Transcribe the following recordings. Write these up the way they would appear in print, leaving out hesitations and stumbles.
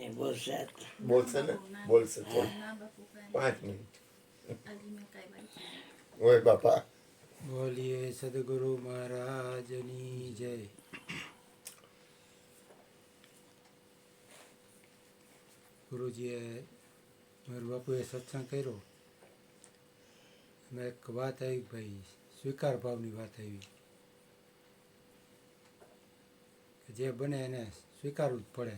એ બોલશે બોલશે ને બોલશે થોડું 5 મિનિટ ઓય બાપા બોલીએ સદગુરુ મહારાજની જય. ગુરુજીએ મારા બાપુએ સત્સંગ કર્યો. એમાં એક વાત આવી ભાઈ, સ્વીકાર ભાવની વાત આવી કે જે બને એને સ્વીકારવું જ પડે.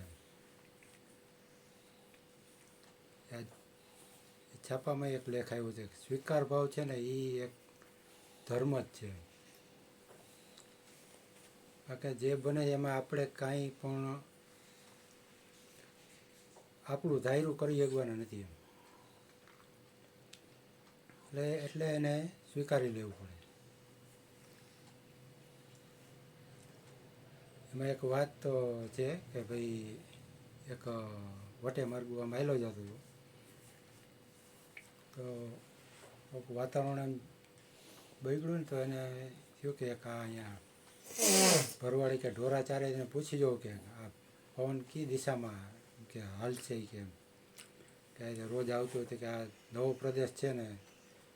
છાપામાં એક લેખ આવ્યો છે કે સ્વીકાર ભાવ છે ને એ એક ધર્મ જ છે. કારણ કે જે બને એમાં આપણે કાંઈ પણ આપણું ધાર્યું કરી શકવાના નથી એટલે એને સ્વીકારી લેવું પડે. એમાં એક વાત તો છે કે ભાઈ એક વટે માર્ગું આમ હાલ્યો જતો હતો તો વાતાવરણ એમ બગડ્યું ને તો એને થયું કે અહીંયા ભરવાડી કે ઢોરા ચારે એને પૂછી જવું કે આ પવન કઈ દિશામાં કે હાલશે કે રોજ આવતું હતું કે આ નવો પ્રદેશ છે ને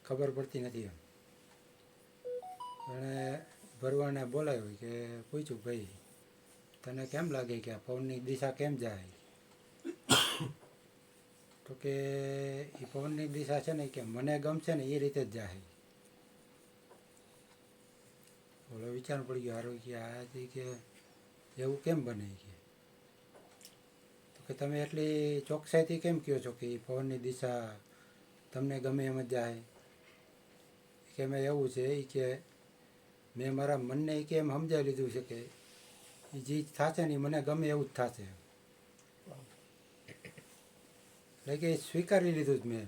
ખબર પડતી નથી એણે ભરવાડને બોલાવ્યો કે પૂછ્યું ભાઈ તને કેમ લાગે કે આ પવનની દિશા કેમ જાય? તો કે એ પવનની દિશા છે ને કે મને ગમશે ને એ રીતે જ જાય. બોલો વિચાર પડી ગયો હારો કે આ કે એવું કેમ બને કે તમે એટલી ચોકસાઈથી કેમ કહો છો કે એ પવનની દિશા તમને ગમે એમ જ જાય? કે મેં એવું છે એ કે મેં મારા મનને કે એમ સમજાવી લીધું છે કે એ જે થશે ને એ મને ગમે એવું જ થશે. એટલે કે સ્વીકારી લીધું જ મેં.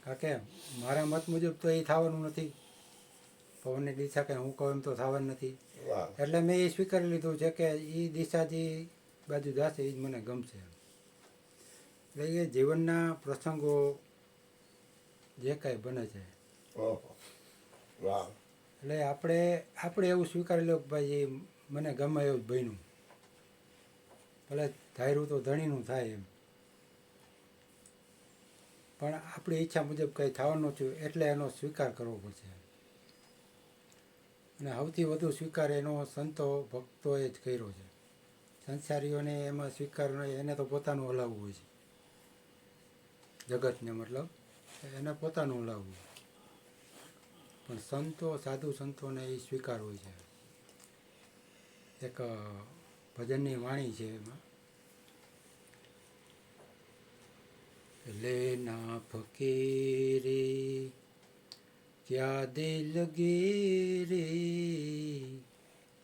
કારણ કે મારા મત મુજબ તો એ થવાનું નથી. પવનની દિશા કંઈ હું કહું એમ તો થવાનું નથી. એટલે મેં એ સ્વીકારી લીધું છે કે એ દિશા જે બાજુ જશે એ જ મને ગમશે. એટલે એ જીવનના પ્રસંગો જે કાંઈ બને છે એટલે આપણે એવું સ્વીકારી લો કે ભાઈ એ મને ગમે એવું જ બન્યું. ભલે ધાર્યું તો ધણીનું થાય એમ, પણ આપણી ઈચ્છા મુજબ કંઈ થવાનું છું એટલે એનો સ્વીકાર કરવો પડશે. અને સૌથી વધુ સ્વીકાર એનો સંતો ભક્તોએ જ કર્યો છે. સંસારીઓને એમાં સ્વીકાર એને તો પોતાનું હલાવવું હોય છે. જગતને મતલબ એને પોતાનું હલાવવું, પણ સંતો સાધુ સંતોને એ સ્વીકાર હોય છે. એક ભજનની વાણી છે એમાં લેના ફકીરે ક્યા દિલ ગીરે,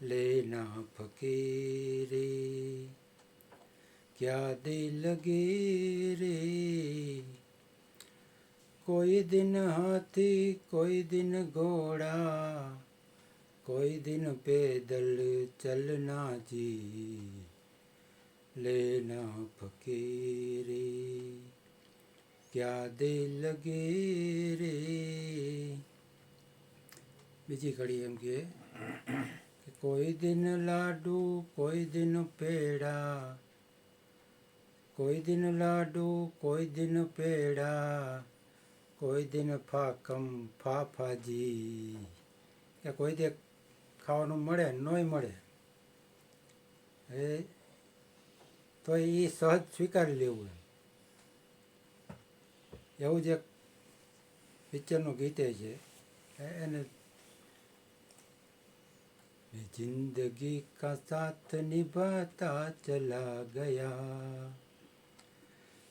લેના ફકીરે ક્યા દિલ ગીરે, કોઈ દિન હાથી કોઈ દિન ઘોડા, કોઈ દિન પેદલ ચલના જી, લેના ફકીરે ક્યા દિલ ગીરે. બીજી ઘડી એમ કે કોઈ દિન લાડુ કોઈ દિન પેડા, કોઈ દિન લાડુ કોઈ દિન પેડા, કોઈ દિન ફાકમ ફાફાજી. કે કોઈ દે ખાવાનું મળે નોય મળે તો એ સહજ સ્વીકારી લેવું. એવું જ એક પિક્ચરનું ગીતે છે એને જિંદગી કા સાથ નિભાતા ચલા ગયા,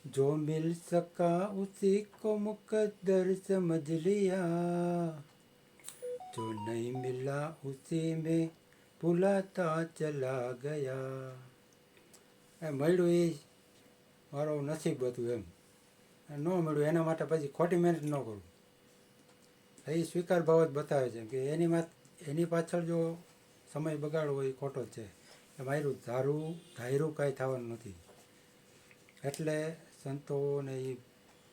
जो मिल सका उसी को मुकद्दर समझ लिया, जो नहीं मिला उसी में भुलाता चला ગયા. એ મળ્યું એ મારું નસીબ હતું એમ, ન મળ્યું એના માટે પછી ખોટી મહેનત ન કરું. એ સ્વીકાર ભાવ જ બતાવે છે કે એની પાછળ જો સમય બગાડવો એ ખોટો જ છે. એ મારું ધાર્યું કાંઈ થવાનું નથી. એટલે સંતોને એ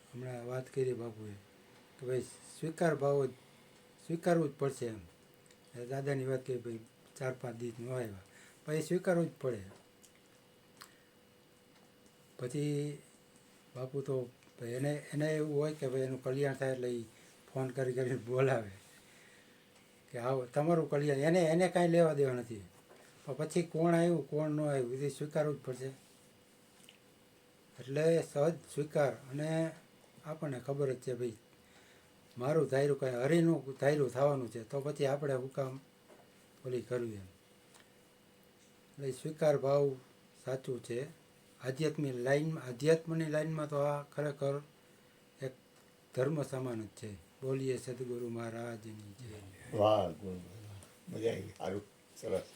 હમણાં વાત કરી બાપુએ કે ભાઈ સ્વીકારવું જ પડશે એમ. દાદાની વાત કરી ભાઈ 4-5 દિવસ ન આવ્યા પછી સ્વીકારવું જ પડે. પછી બાપુ તો એને એવું હોય કે ભાઈ એનું કલ્યાણ થાય એટલે એ ફોન કરીને બોલાવે કે આવો તમારું કલ્યાણ, એને કાંઈ લેવા દેવા નથી. પણ પછી કોણ આવ્યું કોણ ન આવ્યું એ સ્વીકારવું જ પડશે. એટલે સહજ સ્વીકાર. અને આપણને ખબર જ છે ભાઈ મારું ધાર્યું કાંઈ હરીનું ધાર્યું થવાનું છે, તો પછી આપણે હું કામ ઓલી કરવી એમ. એટલે સ્વીકાર ભાવ સાચું છે. આધ્યાત્મની લાઈનમાં તો આ ખરેખર એક ધર્મ સમાન જ છે. બોલીએ સદગુરુ મહારાજની જય. વાહ ગુરુ, મજા આવી, સારું, સરસ.